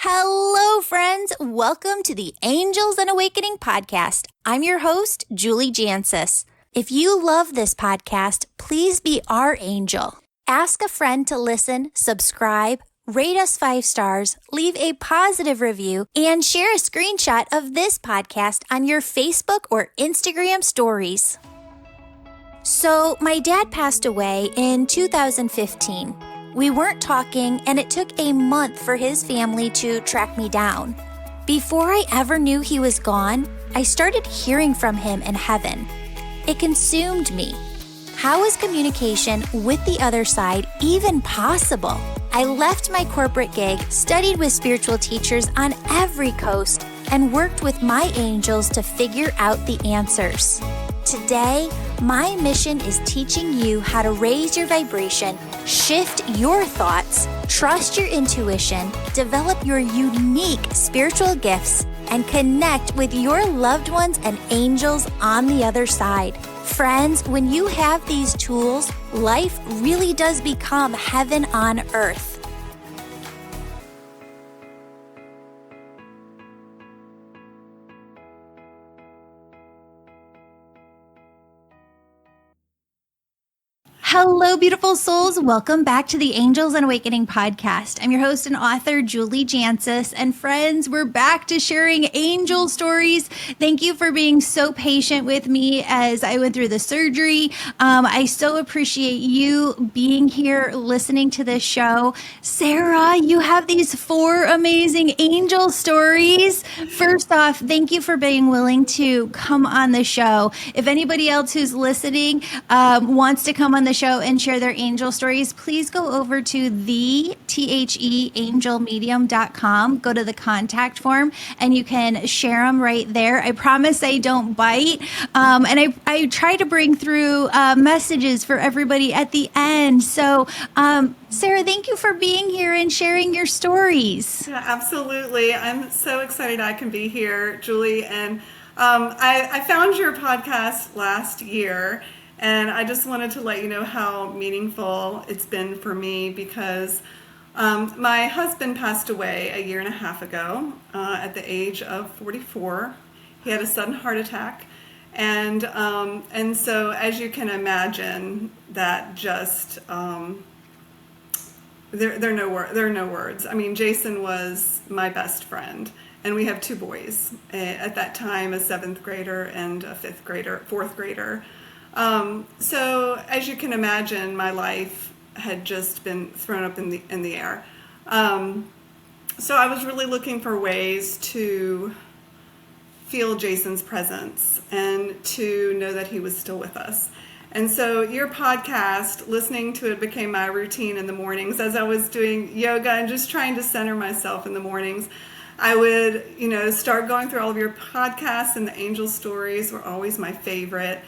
Hello, friends. Welcome to the Angels and Awakening podcast. I'm your host, Julie Jancius. If you love this podcast, please be our angel. Ask a friend to listen, subscribe, rate us 5 stars, leave a positive review, and share a screenshot of this podcast on your Facebook or Instagram stories. So, my dad passed away in 2015. We weren't talking, and it took a month for his family to track me down. Before I ever knew he was gone, I started hearing from him in heaven. It consumed me. How is communication with the other side even possible? I left my corporate gig, studied with spiritual teachers on every coast, and worked with my angels to figure out the answers. Today, my mission is teaching you how to raise your vibration, shift your thoughts, trust your intuition, develop your unique spiritual gifts, and connect with your loved ones and angels on the other side. Friends, when you have these tools, life really does become heaven on earth. Hello, beautiful souls. Welcome back to the Angels and Awakening podcast. I'm your host and author, Julie Jancius. And friends, we're back to sharing angel stories. Thank you for being so patient with me as I went through the surgery. I so appreciate you being here, listening to this show. Sarah, you have these 4 amazing angel stories. First off, thank you for being willing to come on the show. If anybody else who's listening wants to come on the show and share their angel stories, please go over to the theangelmedium.com. Go to the contact form and you can share them right there. I promise I don't bite. And I try to bring through messages for everybody at the end. So, Sarah, thank you for being here and sharing your stories. Yeah, absolutely. I'm so excited I can be here, Julie. And I found your podcast last year. And I just wanted to let you know how meaningful it's been for me because my husband passed away a year and a half ago at the age of 44. He had a sudden heart attack. And so as you can imagine, that just, there are no words. I mean, Jason was my best friend. And we have 2 boys. At that time, a 7th grader and a 4th grader. So as you can imagine, my life had just been thrown up in the air. So I was really looking for ways to feel Jason's presence and to know that he was still with us. And so your podcast, listening to it became my routine in the mornings as I was doing yoga and just trying to center myself in the mornings. I would, start going through all of your podcasts, and the angel stories were always my favorite.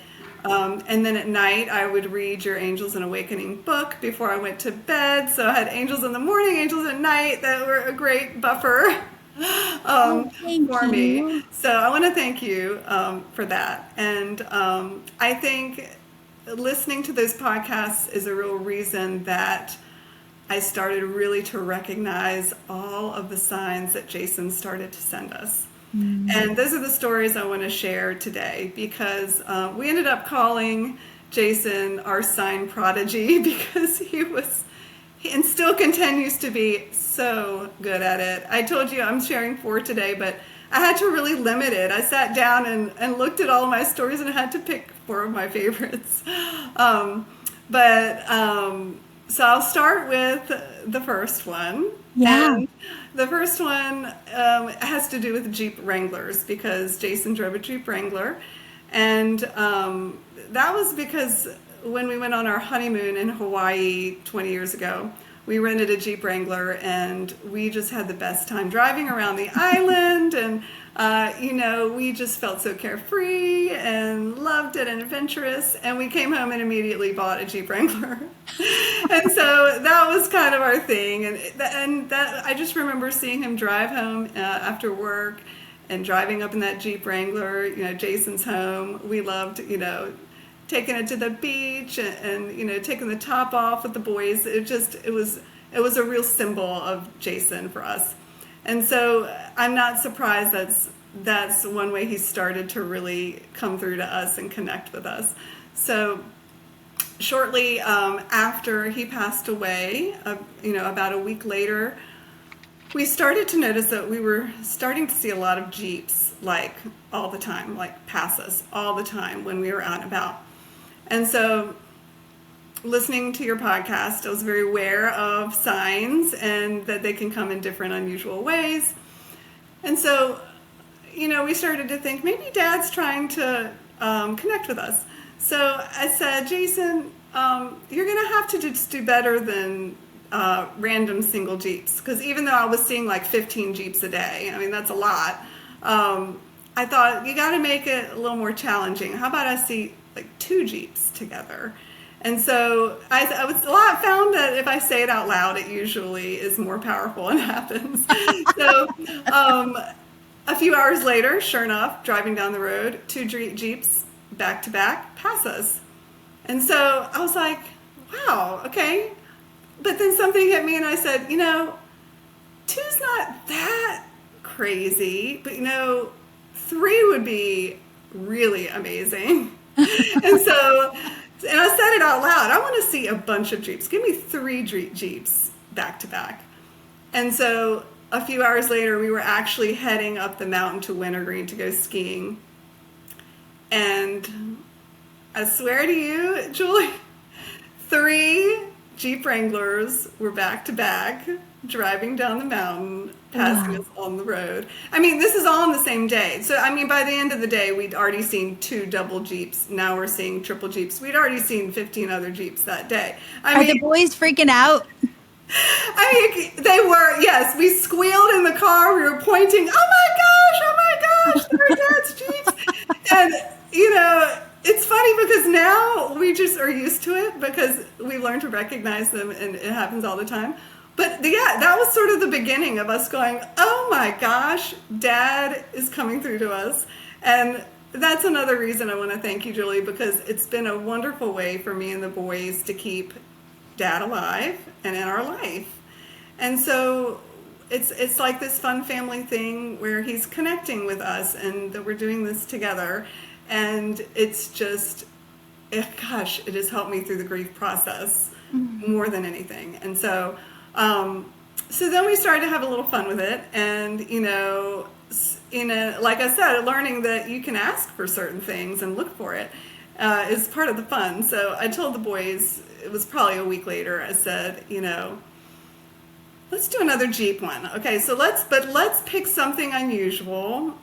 And then at night, I would read your Angels and Awakening book before I went to bed. So I had angels in the morning, angels at night that were a great buffer for me. So I want to thank you for that. And I think listening to those podcasts is a real reason that I started really to recognize all of the signs that Jason started to send us. And those are the stories I want to share today because we ended up calling Jason our sign Prodigy because he and still continues to be so good at it. I told you I'm sharing 4 today, but I had to really limit it. I sat down and looked at all of my stories and I had to pick 4 of my favorites. So I'll start with the first one. Yeah. And the first one has to do with Jeep Wranglers because Jason drove a Jeep Wrangler. And that was because when we went on our honeymoon in Hawaii 20 years ago, we rented a Jeep Wrangler and we just had the best time driving around the island. And, we just felt so carefree and loved it and adventurous. And we came home and immediately bought a Jeep Wrangler. And so that was kind of our thing. And that I just remember seeing him drive home after work and driving up in that Jeep Wrangler, Jason's home. We loved, taking it to the beach and taking the top off with the boys. It was a real symbol of Jason for us. And so I'm not surprised that's one way he started to really come through to us and connect with us. So shortly after he passed away, about a week later, we started to notice that we were starting to see a lot of Jeeps, like all the time, like pass us all the time when we were out and about. And so listening to your podcast, I was very aware of signs and that they can come in different unusual ways. And so, we started to think maybe Dad's trying to connect with us. So I said, Jason, you're going to have to just do better than random single Jeeps. Because even though I was seeing like 15 Jeeps a day, I mean, that's a lot. I thought, you got to make it a little more challenging. How about I see like 2 Jeeps together? And so I found that if I say it out loud, it usually is more powerful and happens. So a few hours later, sure enough, driving down the road, 2 Jeeps back to back pass us. And so I was like, wow, okay. But then something hit me and I said, 2's not that crazy, but 3 would be really amazing. And I said it out loud. I want to see a bunch of Jeeps. Give me 3 Jeeps back to back. And so a few hours later, we were actually heading up the mountain to Wintergreen to go skiing. And I swear to you, Julie, 3 Jeep Wranglers were back to back, driving down the mountain, passing us on the road. I mean, this is all on the same day. So, by the end of the day, we'd already seen 2 double Jeeps. Now we're seeing triple Jeeps. We'd already seen 15 other Jeeps that day. Are the boys freaking out? They were, yes. We squealed in the car. We were pointing, oh my gosh, they're Dad's Jeeps. And, it's funny because now we just are used to it because we learned to recognize them and it happens all the time. But yeah, that was sort of the beginning of us going, oh my gosh, Dad is coming through to us. And that's another reason I want to thank you, Julie, because it's been a wonderful way for me and the boys to keep Dad alive and in our life. And so it's like this fun family thing where he's connecting with us and that we're doing this together. And it's just, it has helped me through the grief process more than anything. And so then we started to have a little fun with it. And, like I said, learning that you can ask for certain things and look for it is part of the fun. So I told the boys, it was probably a week later, I said, let's do another Jeep one. Okay, so let's pick something unusual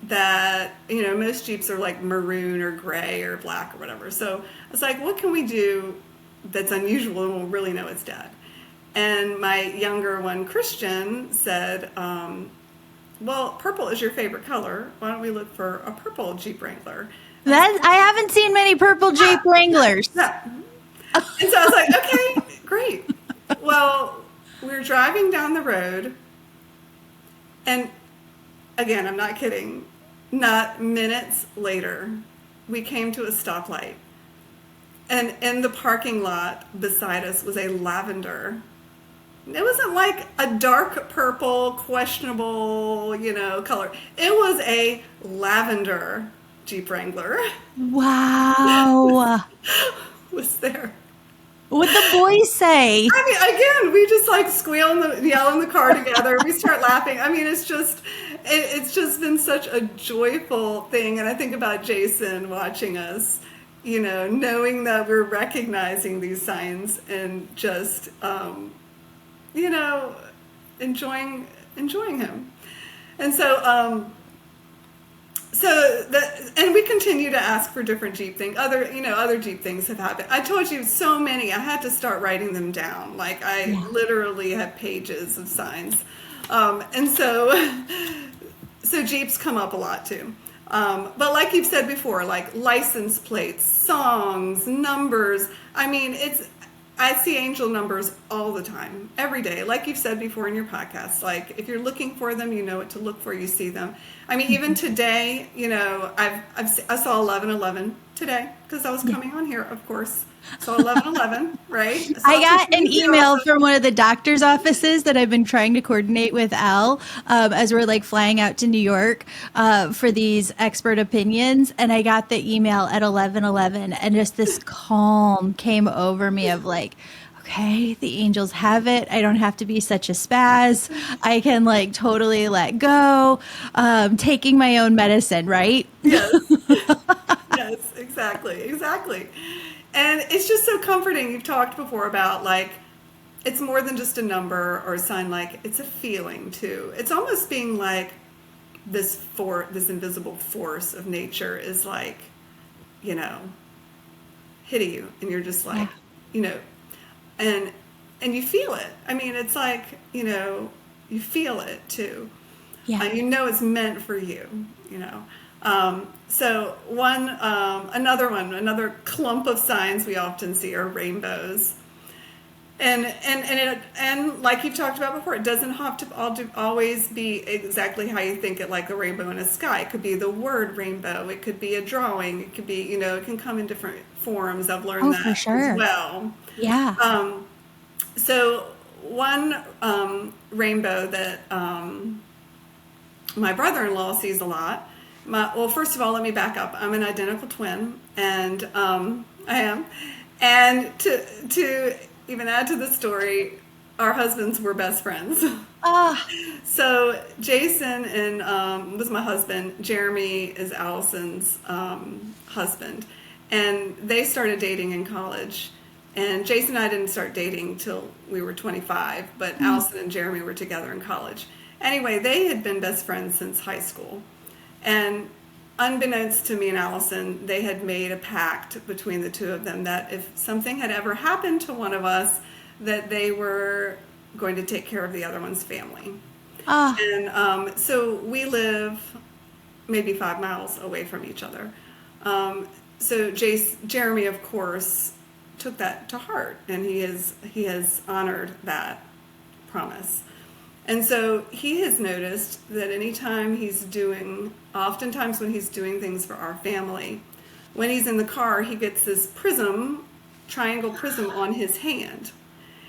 that, most Jeeps are like maroon or gray or black or whatever. So I was like, what can we do that's unusual and we'll really know it's Dad? And my younger one, Christian, said, well, purple is your favorite color. Why don't we look for a purple Jeep Wrangler? I haven't seen many purple Jeep Wranglers. No. And so I was like, okay, great. Well, we're driving down the road, and again, I'm not kidding, not minutes later, we came to a stoplight. And in the parking lot beside us was a lavender. It wasn't like a dark purple, questionable, color. It was a lavender Jeep Wrangler. Wow. Was there. What'd the boys say? Again, we just like squeal and yell in the car together. We start laughing. It's just been such a joyful thing. And I think about Jason watching us, knowing that we're recognizing these signs and just, enjoying him. And so, and we continue to ask for different Jeep things. Other Jeep things have happened. I told you so many. I had to start writing them down. Like literally have pages of signs. And so Jeeps come up a lot too. But like you've said before, like license plates, songs, numbers. I see angel numbers all the time, every day. Like you've said before in your podcast, like if you're looking for them, you know what to look for, you see them. Even today, I saw 1111 today because I was coming on here, of course. So 11:11, right? So I got an email also. from one of the doctor's offices that I've been trying to coordinate with Al as we're like flying out to New York for these expert opinions. And I got the email at 11:11, and just this calm came over me of like, okay, the angels have it. I don't have to be such a spaz. I can like totally let go. Taking my own medicine, right? Yes. Yes, exactly. And it's just so comforting. You've talked before about like it's more than just a number or a sign, like it's a feeling too. It's almost being like this invisible force of nature is like, you know, hitting you and you're just like, you know, and you feel it. I mean, it's like, you know, you feel it too. Yeah. You know it's meant for you, you know. So another clump of signs we often see are rainbows. And like you've talked about before, it doesn't have to always be exactly how you think it, like a rainbow in a sky. It could be the word rainbow. It could be a drawing. It could be, you know, it can come in different forms. I've learned that for sure. as well. Yeah. So one rainbow that my brother-in-law sees a lot. Well, first of all, let me back up. I'm an identical twin, and I am. And to even add to the story, our husbands were best friends. So Jason was my husband. Jeremy is Allison's husband, and they started dating in college. And Jason and I didn't start dating till we were 25, but Allison and Jeremy were together in college. Anyway, they had been best friends since high school. And unbeknownst to me and Allison, they had made a pact between the two of them that if something had ever happened to one of us, that they were going to take care of the other one's family. And so we live maybe 5 miles away from each other. So Jeremy, of course, took that to heart, and he has honored that promise. And so he has noticed that oftentimes when he's doing things for our family, when he's in the car, he gets this triangle prism on his hand.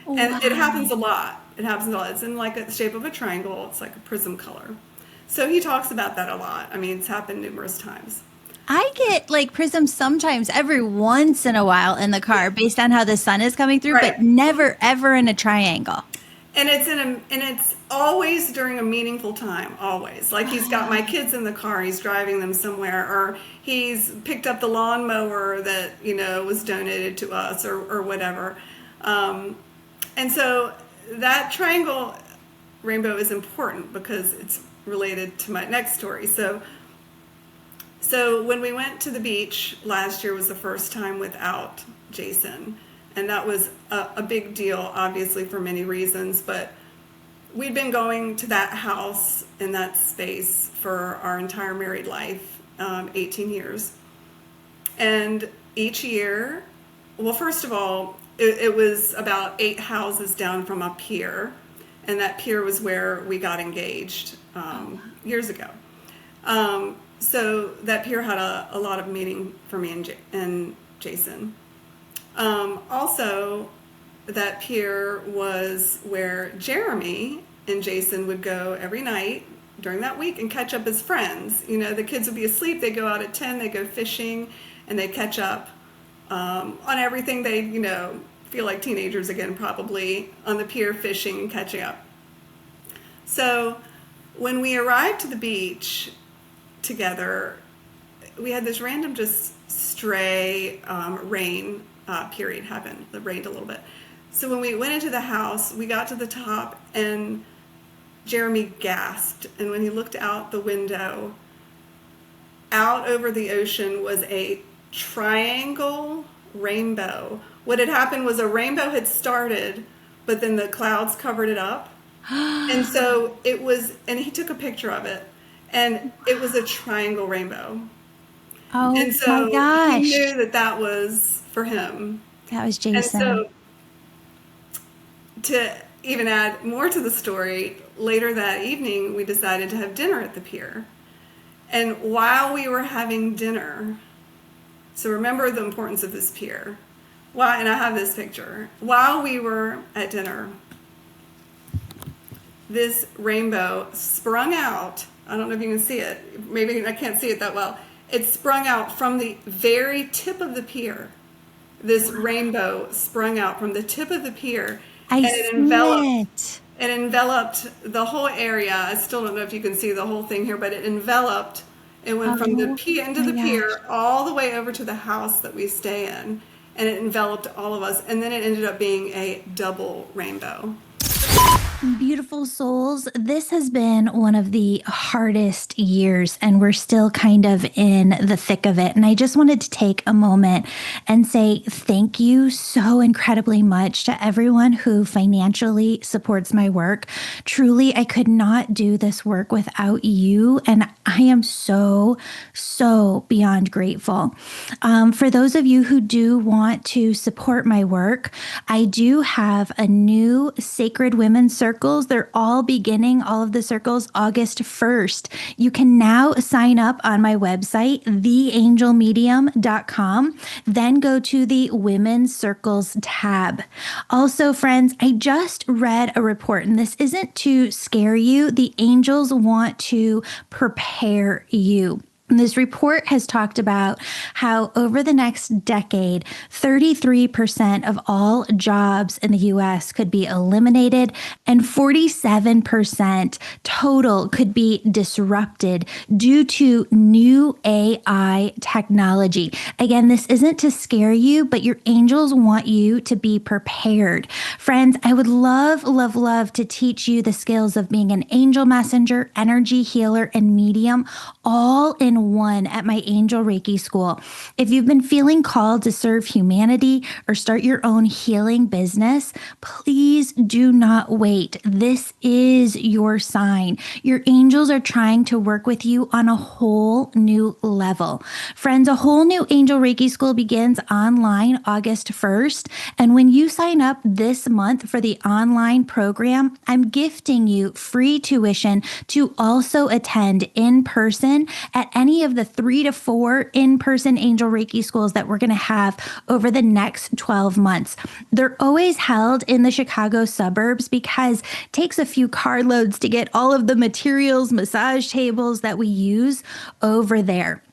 And it happens a lot. It's in like the shape of a triangle. It's like a prism color. So he talks about that a lot. I mean, it's happened numerous times. I get like prisms sometimes every once in a while in the car based on how the sun is coming through, Right. but never ever in a triangle. And it's always during a meaningful time, always. Like he's got my kids in the car, he's driving them somewhere, or he's picked up the lawnmower that, you know, was donated to us or whatever. And so that triangle rainbow is important because it's related to my next story. So when we went to the beach last year was the first time without Jason. And that was a big deal, obviously, for many reasons. But we'd been going to that house in that space for our entire married life, 18 years. And each year, well, first of all, it was about 8 houses down from a pier. And that pier was where we got engaged years ago. So that pier had a lot of meaning for me and Jason. Also, that pier was where Jeremy and Jason would go every night during that week and catch up as friends. You know, the kids would be asleep, they'd go out at 10, they'd go fishing, and they'd catch up on everything. They, you know, feel like teenagers again, probably, on the pier fishing and catching up. So when we arrived to the beach together, we had this random just stray rain period happen. It rained a little bit. So when we went into the house, we got to the top and Jeremy gasped. And when he looked out the window, out over the ocean was a triangle rainbow. What had happened was a rainbow had started, but then the clouds covered it up. And so it was, and he took a picture of it, and it was a triangle rainbow. Oh, and so my gosh. he knew that was for him. That was Jason. And so to even add more to the story, later that evening, we decided to have dinner at the pier. And while we were having dinner, So remember the importance of this pier. Why? And I have this picture. While we were at dinner, this rainbow sprung out. I don't know if you can see it. Maybe I can't see it that well. It sprung out from the very tip of the pier. This rainbow sprung out from the tip of the pier. I see it. It enveloped the whole area. I still don't know if you can see the whole thing here, but it enveloped. It went from the pier into the pier all the way over to the house that we stay in, and it enveloped all of us. And then it ended up being a double rainbow. Beautiful souls, this has been one of the hardest years, and we're still kind of in the thick of it. And I just wanted to take a moment and say thank you so incredibly much to everyone who financially supports my work. Truly, I could not do this work without you, and I am so beyond grateful. For those of you who do want to support my work, I do have a new Sacred Women's Circles. They're all beginning, all of the circles, August 1st. You can now sign up on my website, theangelmedium.com, then go to the Women's Circles tab. Also, friends, I just read a report, and this isn't to scare you. The angels want to prepare you. This report has talked about how over the next decade, 33% of all jobs in the U.S. could be eliminated and 47% total could be disrupted due to new AI technology. Again, this isn't to scare you, but your angels want you to be prepared. Friends, I would love to teach you the skills of being an angel messenger, energy healer, and medium, all in one at my Angel Reiki School. If you've been feeling called to serve humanity or start your own healing business, please do not wait. This is your sign. Your angels are trying to work with you on a whole new level. Friends, a whole new Angel Reiki School begins online August 1st. And when you sign up this month for the online program, I'm gifting you free tuition to also attend in person at any of the 3 to 4 in-person Angel Reiki schools that we're going to have over the next 12 months. They're always held in the Chicago suburbs because it takes a few carloads to get all of the materials, massage tables that we use over there.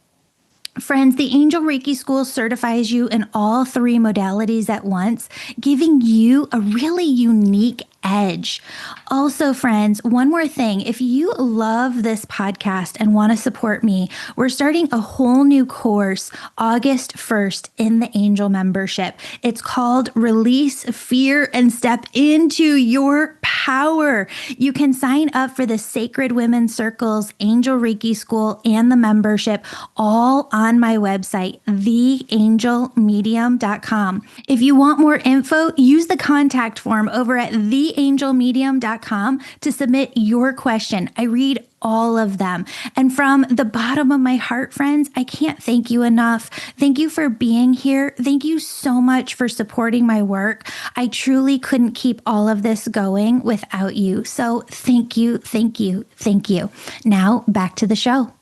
Friends, the Angel Reiki School certifies you in all 3 modalities at once, giving you a really unique edge. Also, friends, one more thing. If you love this podcast and want to support me, we're starting a whole new course August 1st in the Angel membership. It's called Release Fear and Step into Your Power. You can sign up for the Sacred Women's Circles, Angel Reiki School, and the membership all on my website, theangelmedium.com. If you want more info, use the contact form over at theangelmedium.com to submit your question. I read all of them. And from the bottom of my heart, friends, I can't thank you enough. Thank you for being here. Thank you so much for supporting my work. I truly couldn't keep all of this going without you. So thank you. Now back to the show.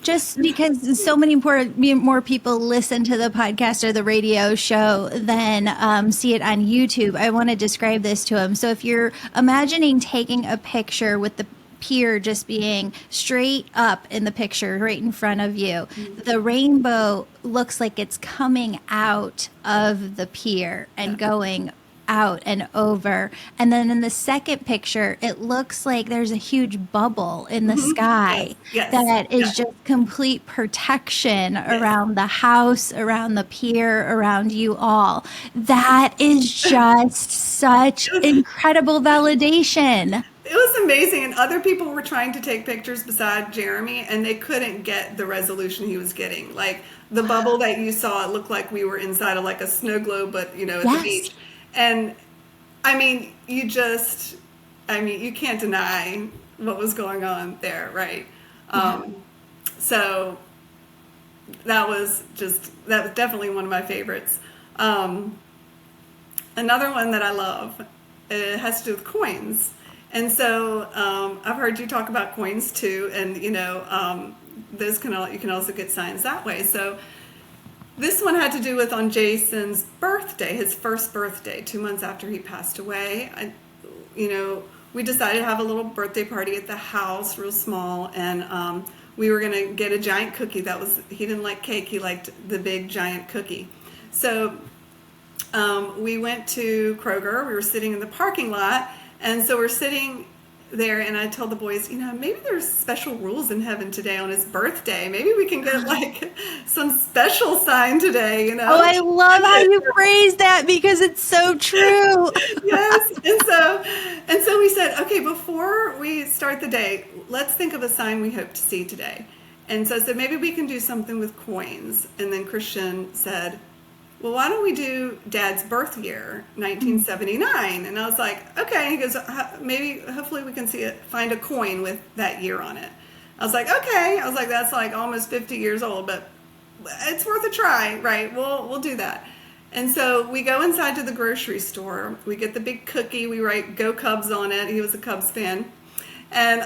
Just because so many more people listen to the podcast or the radio show than see it on YouTube, I want to describe this to them. So if you're imagining taking a picture with the pier just being straight up in the picture right in front of you, the rainbow looks like it's coming out of the pier and going out and over. And then in the second picture, it looks like there's a huge bubble in the sky that is just complete protection around the house, around the pier, around you all. That is just such incredible validation. It was amazing. And other people were trying to take pictures beside Jeremy, and they couldn't get the resolution he was getting. Like the bubble that you saw, it looked like we were inside of like a snow globe, but at the beach. And I mean, you can't deny what was going on there, right? So that was definitely one of my favorites. Another one that I love, it has to do with coins. And so I've heard you talk about coins too. And, you can also get signs that way. So this one had to do with on Jason's birthday, his first birthday, 2 months after he passed away. We decided to have a little birthday party at the house, real small, and we were going to get a giant cookie. He didn't like cake, he liked the big giant cookie. So we went to Kroger. We were sitting in the parking lot, and so we're sitting there, and I told the boys, maybe there's special rules in heaven today on his birthday. Maybe we can get like some special sign today, Oh, I love how you phrase that because it's so true. Yes. And so we said, okay, before we start the day, let's think of a sign we hope to see today. And so I said, maybe we can do something with coins. And then Christian said, well, why don't we do Dad's birth year, 1979? And I was like, okay. He goes, hopefully we can find a coin with that year on it. I was like, okay. I was like, that's like almost 50 years old, but it's worth a try, right? We'll do that. And so we go inside to the grocery store. We get the big cookie. We write "Go Cubs" on it. He was a Cubs fan, and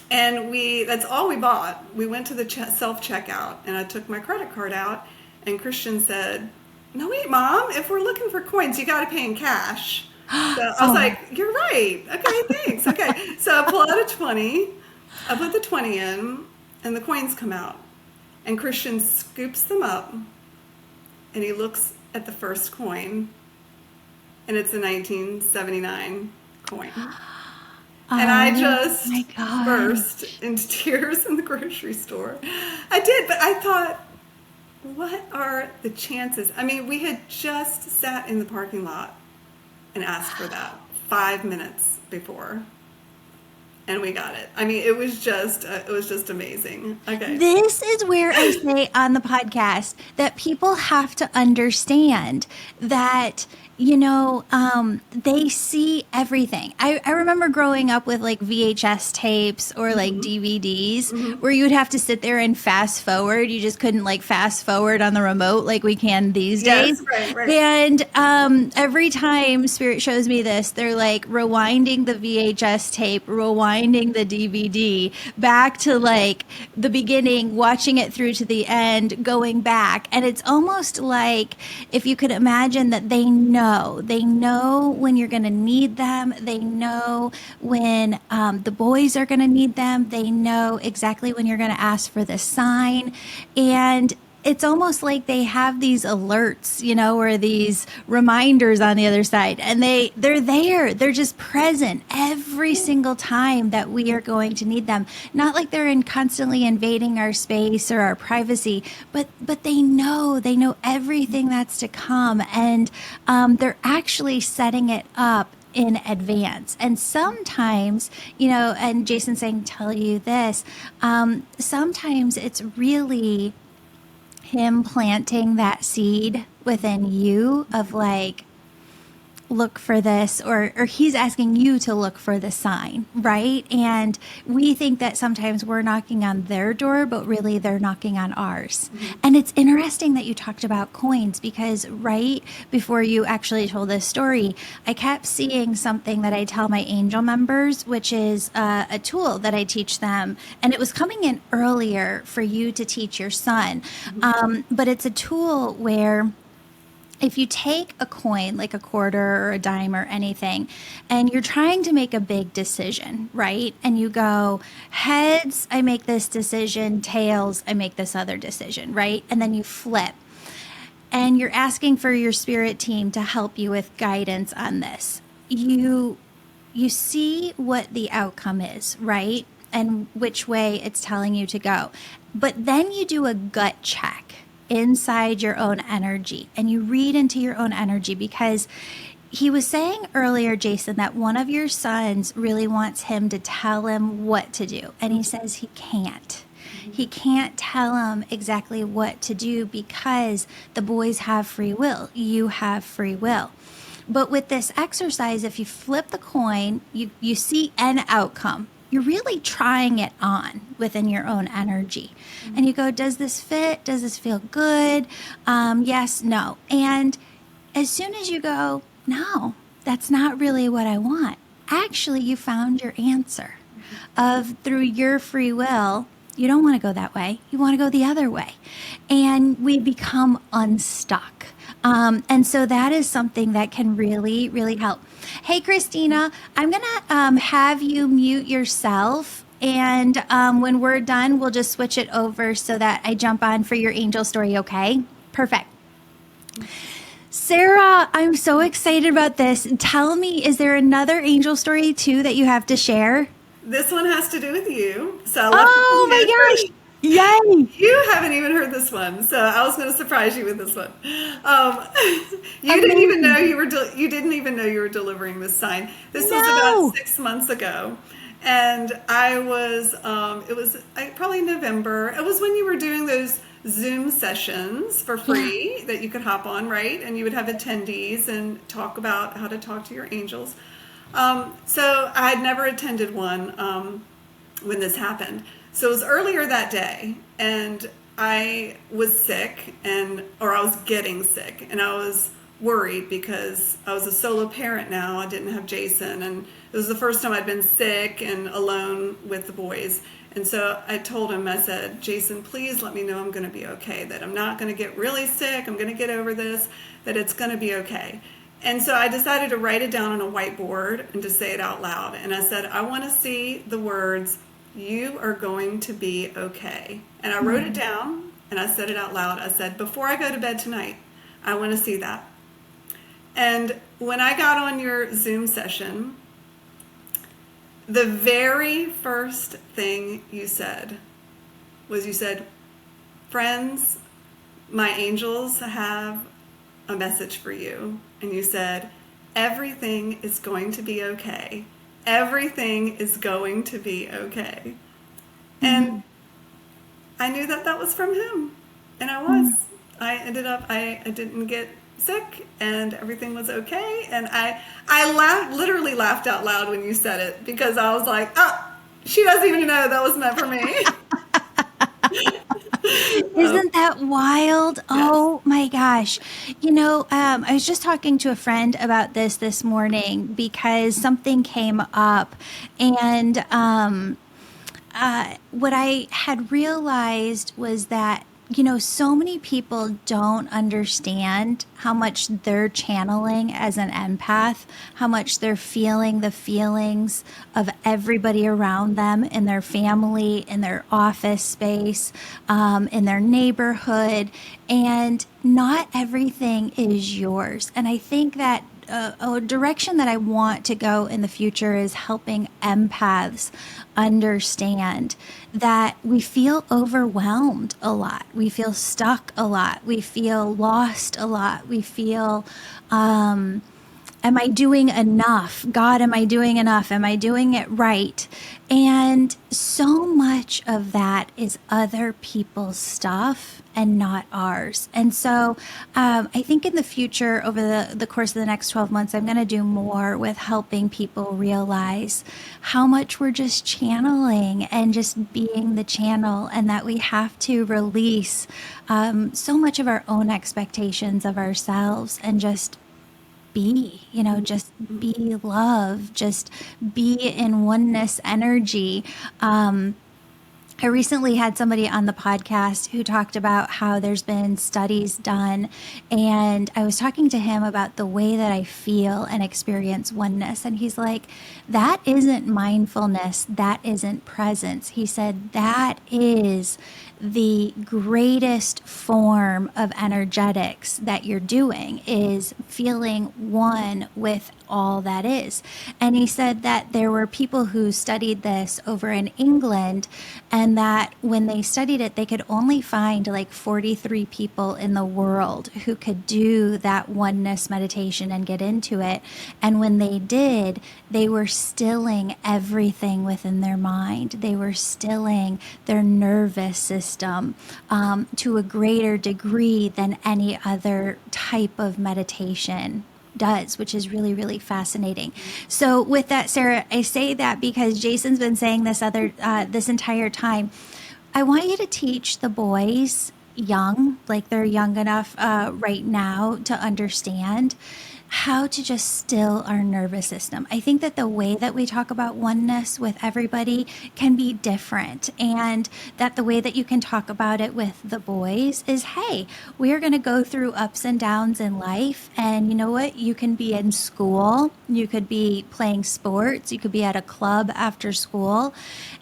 that's all we bought. We went to the self-checkout, and I took my credit card out. And Christian said, no, wait, Mom, if we're looking for coins, you got to pay in cash. So I was like, you're right. Okay, thanks. Okay. So I pull out a 20. I put the 20 in, and the coins come out. And Christian scoops them up, and he looks at the first coin, and it's a 1979 coin. And I just burst into tears in the grocery store. I did, but I thought, what are the chances? I mean, we had just sat in the parking lot and asked for that 5 minutes before, and we got it. I mean, it was just amazing. Okay. This is where I say on the podcast that people have to understand that, they see everything. I remember growing up with like VHS tapes or like DVDs where you would have to sit there and fast forward. You just couldn't like fast forward on the remote like we can these days. Right. And every time Spirit shows me this, they're like rewinding the VHS tape, rewinding the DVD back to like the beginning, watching it through to the end, going back. And it's almost like if you could imagine that they know when you're going to need them. They know when the boys are going to need them. They know exactly when you're going to ask for the sign. And it's almost like they have these alerts, or these reminders on the other side, and they're there. They're just present every single time that we are going to need them. Not like they're constantly invading our space or our privacy, but they know everything that's to come, and they're actually setting it up in advance. And sometimes, and Jason's saying, tell you this, sometimes it's really him planting that seed within you of like, look for this, or he's asking you to look for the sign, right? And we think that sometimes we're knocking on their door, but really they're knocking on ours. And it's interesting that you talked about coins, because right before you actually told this story, I kept seeing something that I tell my angel members, which is a tool that I teach them. And it was coming in earlier for you to teach your son. But it's a tool where if you take a coin, like a quarter or a dime or anything, and you're trying to make a big decision, right? And you go, heads, I make this decision, tails, I make this other decision, right? And then you flip. And you're asking for your spirit team to help you with guidance on this. You see what the outcome is, right? And which way it's telling you to go. But then you do a gut check inside your own energy, and you read into your own energy, because he was saying earlier, Jason, that one of your sons really wants him to tell him what to do. And he says he can't. He can't tell him exactly what to do because the boys have free will. You have free will. But with this exercise, if you flip the coin, you see an outcome. You're really trying it on within your own energy. And you go, does this fit? Does this feel good? Yes, no. And as soon as you go, no, that's not really what I want. Actually, you found your answer of through your free will, You don't want to go that way. You want to go the other way. And we become unstuck. And so that is something that can really, really help. Hey, Christina, I'm going to have you mute yourself. And when we're done, we'll just switch it over so that I jump on for your angel story, okay? Perfect. Sarah, I'm so excited about this. Tell me, is there another angel story too that you have to share? This one has to do with you. So oh my gosh. Yay! You haven't even heard this one, so I was going to surprise you with this one. You didn't even know you were delivering this sign. This was about 6 months ago, and I was. It was probably November. It was when you were doing those Zoom sessions for free that you could hop on, right? And you would have attendees and talk about how to talk to your angels. So I had never attended one when this happened. So it was earlier that day, and I was sick, or I was getting sick, and I was worried because I was a solo parent now. I didn't have Jason, and it was the first time I'd been sick and alone with the boys. And so I told him, I said, Jason, please let me know I'm going to be okay, that I'm not going to get really sick, I'm going to get over this, that it's going to be okay. And so I decided to write it down on a whiteboard and to say it out loud. And I said, I want to see the words, "You are going to be okay." And I wrote it down and I said it out loud. I said, before I go to bed tonight, I want to see that. And when I got on your Zoom session, the very first thing you said was, you said, "Friends, my angels have a message for you." And you said, "Everything is going to be okay. Everything is going to be okay." And I knew that was from him. And I was. I didn't get sick, and everything was okay. And I literally laughed out loud when you said it, because I was like, oh, she doesn't even know that was meant for me. Isn't that wild? Yes. Oh my gosh. I was just talking to a friend about this morning because something came up, and what I had realized was that so many people don't understand how much they're channeling as an empath, how much they're feeling the feelings of everybody around them, in their family, in their office space, in their neighborhood, and not everything is yours. And I think that a direction that I want to go in the future is helping empaths understand that we feel overwhelmed a lot. We feel stuck a lot. We feel lost a lot. We feel, am I doing enough? God, am I doing enough? Am I doing it right? And so much of that is other people's stuff and not ours. And so I think in the future, over the course of the next 12 months, I'm going to do more with helping people realize how much we're just channeling and just being the channel, and that we have to release so much of our own expectations of ourselves and just be, just be love, just be in oneness energy. I recently had somebody on the podcast who talked about how there's been studies done, and I was talking to him about the way that I feel and experience oneness, and he's like, that isn't mindfulness, that isn't presence. He said, that is the greatest form of energetics that you're doing, is feeling one with all that is. And he said that there were people who studied this over in England, and that when they studied it, they could only find like 43 people in the world who could do that oneness meditation and get into it. And when they did, they were stilling everything within their mind. They were stilling their nervous system to a greater degree than any other type of meditation does, which is really, really fascinating. So with that, Sarah, I say that because Jason's been saying this entire time. I want you to teach the boys young, like they're young enough right now to understand how to just still our nervous system. I think that the way that we talk about oneness with everybody can be different, and that the way that you can talk about it with the boys is, hey, we are going to go through ups and downs in life, and you know what? You can be in school, you could be playing sports, you could be at a club after school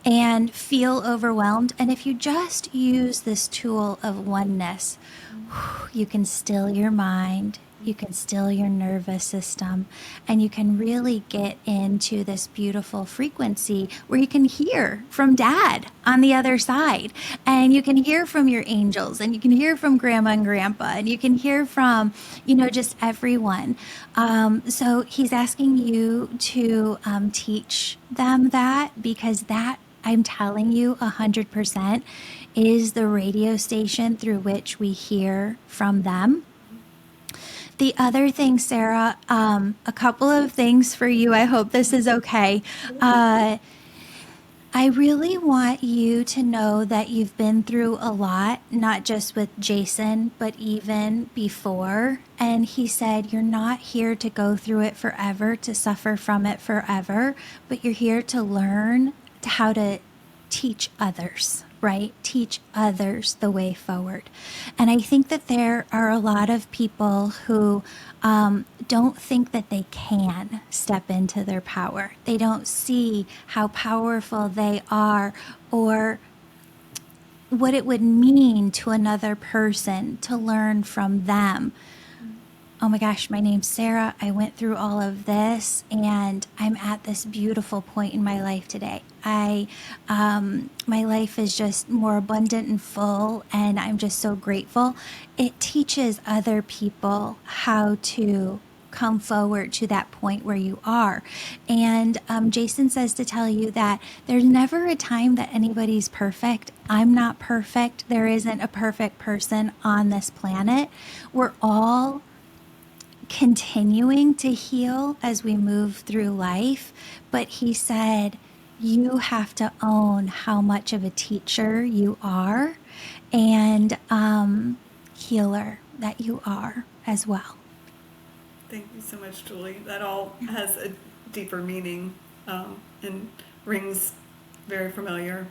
and feel overwhelmed. And if you just use this tool of oneness, you can still your mind, you can still your nervous system, and you can really get into this beautiful frequency where you can hear from dad on the other side, and you can hear from your angels, and you can hear from grandma and grandpa, and you can hear from, just everyone. So he's asking you to teach them that, because that, I'm telling you, 100% is the radio station through which we hear from them. The other thing, Sarah, a couple of things for you. I hope this is okay. I really want you to know that you've been through a lot, not just with Jason, but even before. And he said, you're not here to go through it forever, to suffer from it forever, but you're here to learn how to teach others, right? Teach others the way forward. And I think that there are a lot of people who don't think that they can step into their power. They don't see how powerful they are, or what it would mean to another person to learn from them. Oh my gosh, my name's Sarah. I went through all of this, and I'm at this beautiful point in my life today. My life is just more abundant and full, and I'm just so grateful. It teaches other people how to come forward to that point where you are. And Jason says to tell you that there's never a time that anybody's perfect. I'm not perfect. There isn't a perfect person on this planet. We're all continuing to heal as we move through life. But he said, you have to own how much of a teacher you are, and healer that you are as well. Thank you so much, Julie. That all has a deeper meaning and rings very familiar.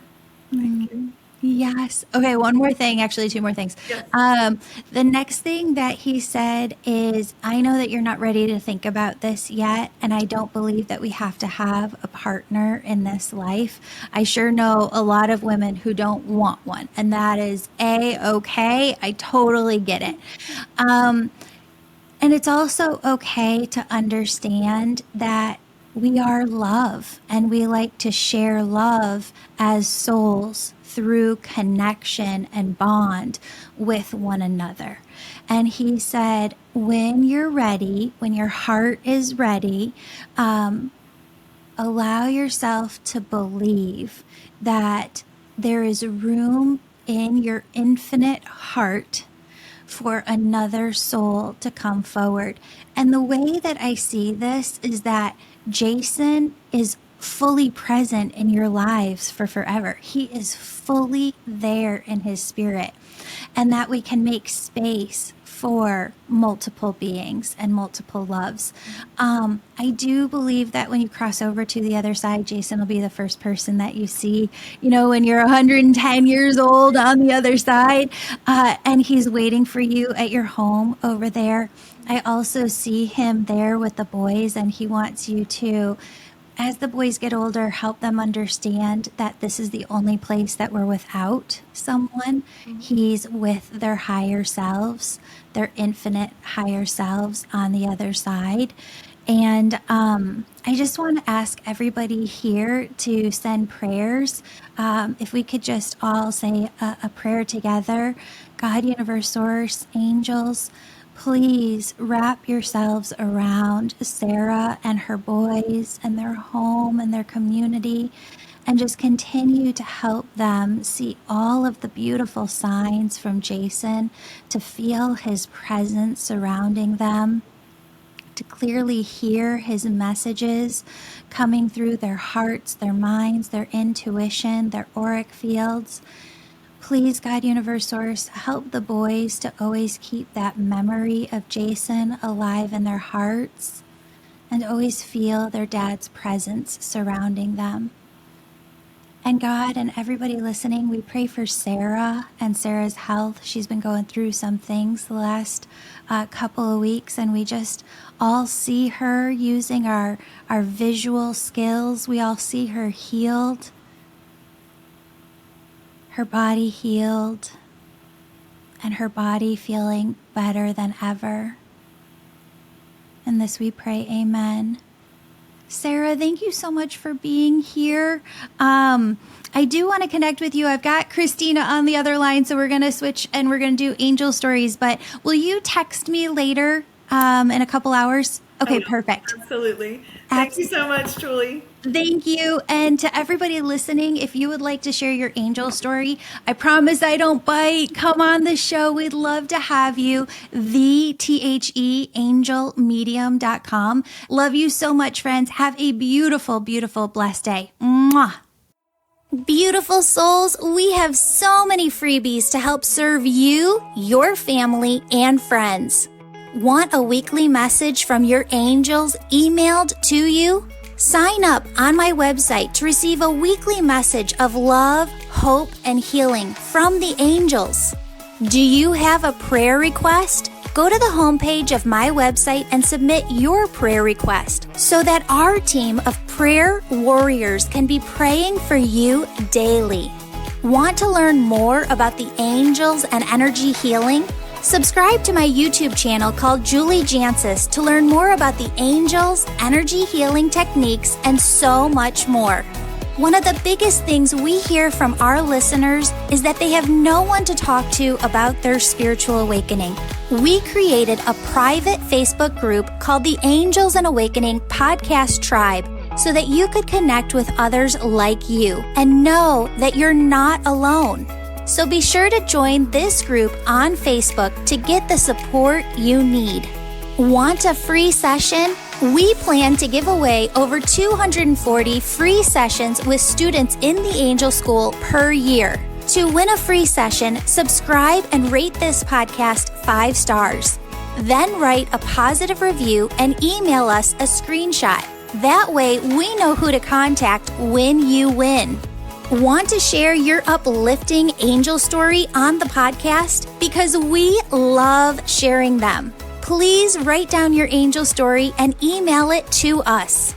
Thank you. Yes. Okay, one more thing, actually two more things. Yes. The next thing that he said is, I know that you're not ready to think about this yet, and I don't believe that we have to have a partner in this life. I sure know a lot of women who don't want one, and that is okay. I totally get it. And it's also okay to understand that we are love, and we like to share love as souls through connection and bond with one another. And he said, when you're ready, when your heart is ready, allow yourself to believe that there is room in your infinite heart for another soul to come forward. And the way that I see this is that Jason is fully present in your lives for forever. He is fully there in his spirit, and that we can make space for multiple beings and multiple loves. I do believe that when you cross over to the other side, Jason will be the first person that you see, when you're 110 years old on the other side, and he's waiting for you at your home over there. I also see him there with the boys, and he wants you to, as the boys get older, help them understand that this is the only place that we're without someone. Mm-hmm. He's with their higher selves, their infinite higher selves on the other side. And I just want to ask everybody here to send prayers. If we could just all say a prayer together. God, universe, source, angels, please wrap yourselves around Sarah and her boys and their home and their community, and just continue to help them see all of the beautiful signs from Jason, to feel his presence surrounding them, to clearly hear his messages coming through their hearts, their minds, their intuition, their auric fields. Please, God, Universe Source, help the boys to always keep that memory of Jason alive in their hearts and always feel their dad's presence surrounding them. And God, and everybody listening, we pray for Sarah and Sarah's health. She's been going through some things the last couple of weeks, and we just all see her using our visual skills. We all see her healed, her body healed, and her body feeling better than ever. In this we pray, amen. Sarah, thank you so much for being here. I do want to connect with you. I've got Christina on the other line, so we're going to switch and we're going to do angel stories. But will you text me later in a couple hours? Okay, perfect. Absolutely. Thank you so much, Julie. Thank you. And to everybody listening, if you would like to share your angel story, I promise I don't bite. Come on the show. We'd love to have you. TheAngelMedium.com. Love you so much, friends. Have a beautiful, beautiful, blessed day. Mwah. Beautiful souls, we have so many freebies to help serve you, your family, and friends. Want a weekly message from your angels emailed to you? Sign up on my website to receive a weekly message of love, hope, and healing from the angels. Do you have a prayer request? Go to the homepage of my website and submit your prayer request so that our team of prayer warriors can be praying for you daily. Want to learn more about the angels and energy healing? Subscribe to my YouTube channel called Julie Jancius to learn more about the angels, energy healing techniques, and so much more. One of the biggest things we hear from our listeners is that they have no one to talk to about their spiritual awakening. We created a private Facebook group called the Angels and Awakening Podcast Tribe so that you could connect with others like you and know that you're not alone. So be sure to join this group on Facebook to get the support you need. Want a free session? We plan to give away over 240 free sessions with students in the Angel School per year. To win a free session, subscribe and rate this podcast 5 stars. Then write a positive review and email us a screenshot. That way we know who to contact when you win. Want to share your uplifting angel story on the podcast? Because we love sharing them. Please write down your angel story and email it to us.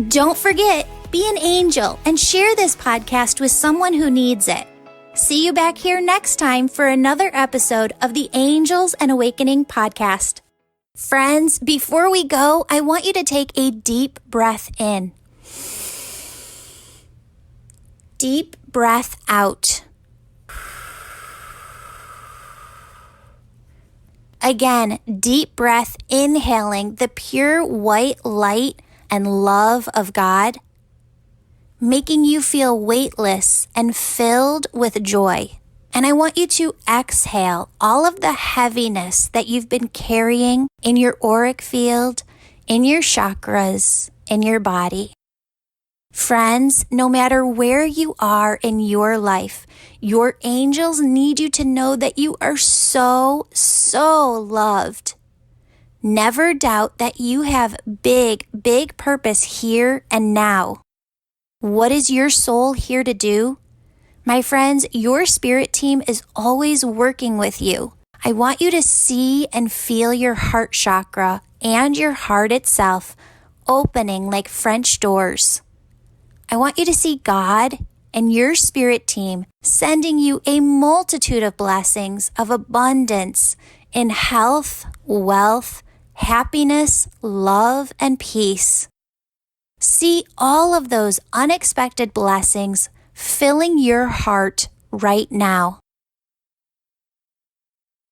Don't forget, be an angel and share this podcast with someone who needs it. See you back here next time for another episode of the Angels and Awakening podcast. Friends, before we go, I want you to take a deep breath in. Deep breath out. Again, deep breath, inhaling the pure white light and love of God, making you feel weightless and filled with joy. And I want you to exhale all of the heaviness that you've been carrying in your auric field, in your chakras, in your body. Friends, no matter where you are in your life, your angels need you to know that you are so, so loved. Never doubt that you have big, big purpose here and now. What is your soul here to do? My friends, your spirit team is always working with you. I want you to see and feel your heart chakra and your heart itself opening like French doors. I want you to see God and your spirit team sending you a multitude of blessings of abundance in health, wealth, happiness, love, and peace. See all of those unexpected blessings filling your heart right now.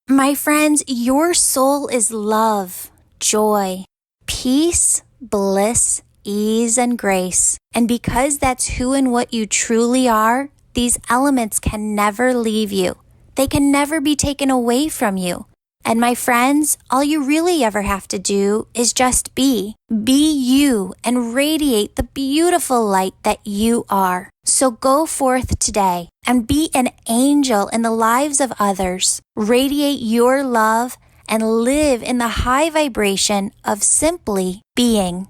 My friends, your soul is love, joy, peace, bliss, ease, and grace. And because that's who and what you truly are, these elements can never leave you. They can never be taken away from you. And my friends, all you really ever have to do is just be. Be you and radiate the beautiful light that you are. So go forth today and be an angel in the lives of others. Radiate your love and live in the high vibration of simply being.